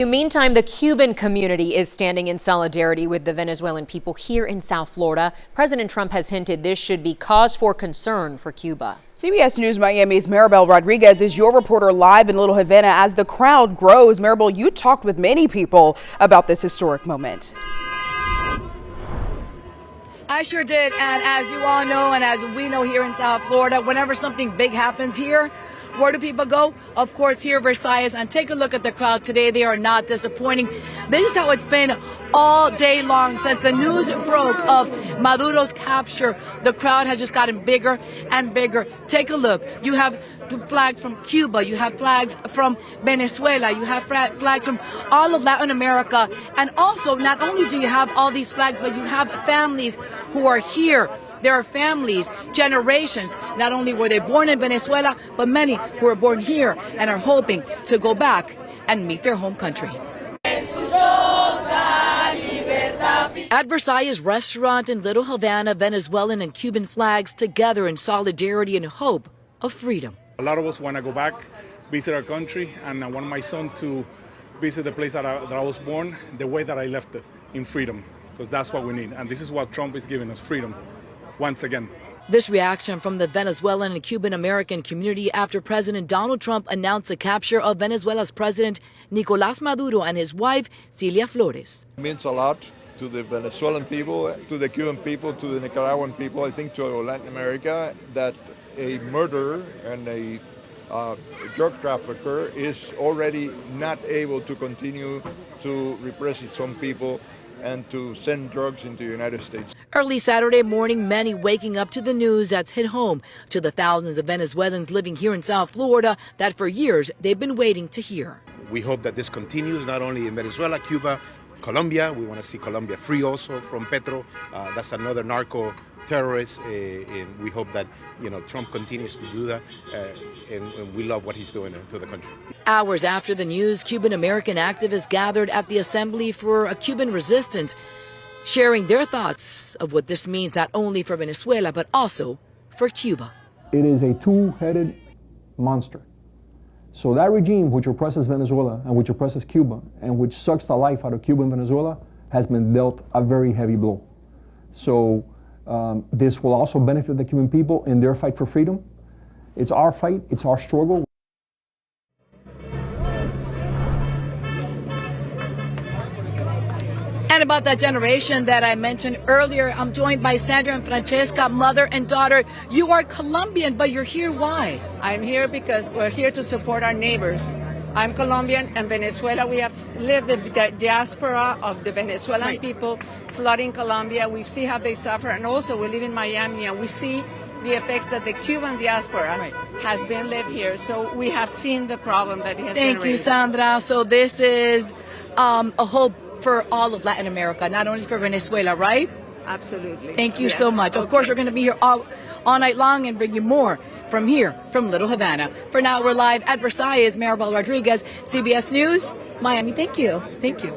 Meantime, the Cuban community is standing in solidarity with the Venezuelan people here in South Florida. President Trump has hinted this should be cause for concern for Cuba. CBS News Miami's Marybel Rodriguez is your reporter live in Little Havana as the crowd grows. Marybel, you talked with many people about this historic moment. I sure did, and as you all know, and as we know here in South Florida, whenever something big happens here, where do people go? Of course, here Versailles, and take a look at the crowd today. They are not disappointing. This is how it's been all day long since the news broke of Maduro's capture. The crowd has just gotten bigger and bigger. Take a look. You have flags from Cuba. You have flags from Venezuela. You have flags from all of Latin America. And also, not only do you have all these flags, but you have families who are here. There are families, generations, not only were they born in Venezuela, but many who were born here and are hoping to go back and meet their home country. At Versailles restaurant in Little Havana, Venezuelan and Cuban flags together in solidarity and hope of freedom. A lot of us want to go back, visit our country, and I want my son to visit the place that I was born the way that I left it, in freedom, because that's what we need. And this is what Trump is giving us, freedom. Once again. This reaction from the Venezuelan and Cuban American community after President Donald Trump announced the capture of Venezuela's President Nicolás Maduro and his wife Celia Flores. It means a lot to the Venezuelan people, to the Cuban people, to the Nicaraguan people, I think to Latin America, that a murderer and a drug trafficker is already not able to continue to repress its own people and to send drugs into the United States. Early Saturday morning, many waking up to the news that's hit home to the thousands of Venezuelans living here in South Florida that for years they've been waiting to hear. We hope that this continues not only in Venezuela, Cuba, Colombia. We want to see Colombia free also from Petro. That's another narco terrorist, and we hope that Trump continues to do that, and we love what he's doing to the country. Hours after the news, Cuban American activists gathered at the Assembly for a Cuban Resistance, sharing their thoughts of what this means not only for Venezuela but also for Cuba. It is a two-headed monster. So that regime which oppresses Venezuela and which oppresses Cuba and which sucks the life out of Cuba and Venezuela has been dealt a very heavy blow. So this will also benefit the Cuban people in their fight for freedom. It's our fight, it's our struggle. And about that generation that I mentioned earlier, I'm joined by Sandra and Francesca, mother and daughter. You are Colombian, but you're here why? I'm here because we're here to support our neighbors. I'm Colombian and Venezuela. We have lived the diaspora of the Venezuelan people flooding Colombia. We see how they suffer, and also we live in Miami and we see the effects that the Cuban diaspora has been lived here. So we have seen the problem that it has generated. Thank you, Sandra. So this is a hope for all of Latin America, not only for Venezuela, right? Absolutely. Thank you so much. Of course, we're going to be here all night long and bring you more from here, from Little Havana. For now, we're live at Versailles. Marybel Rodriguez, CBS News, Miami. Thank you. Thank you.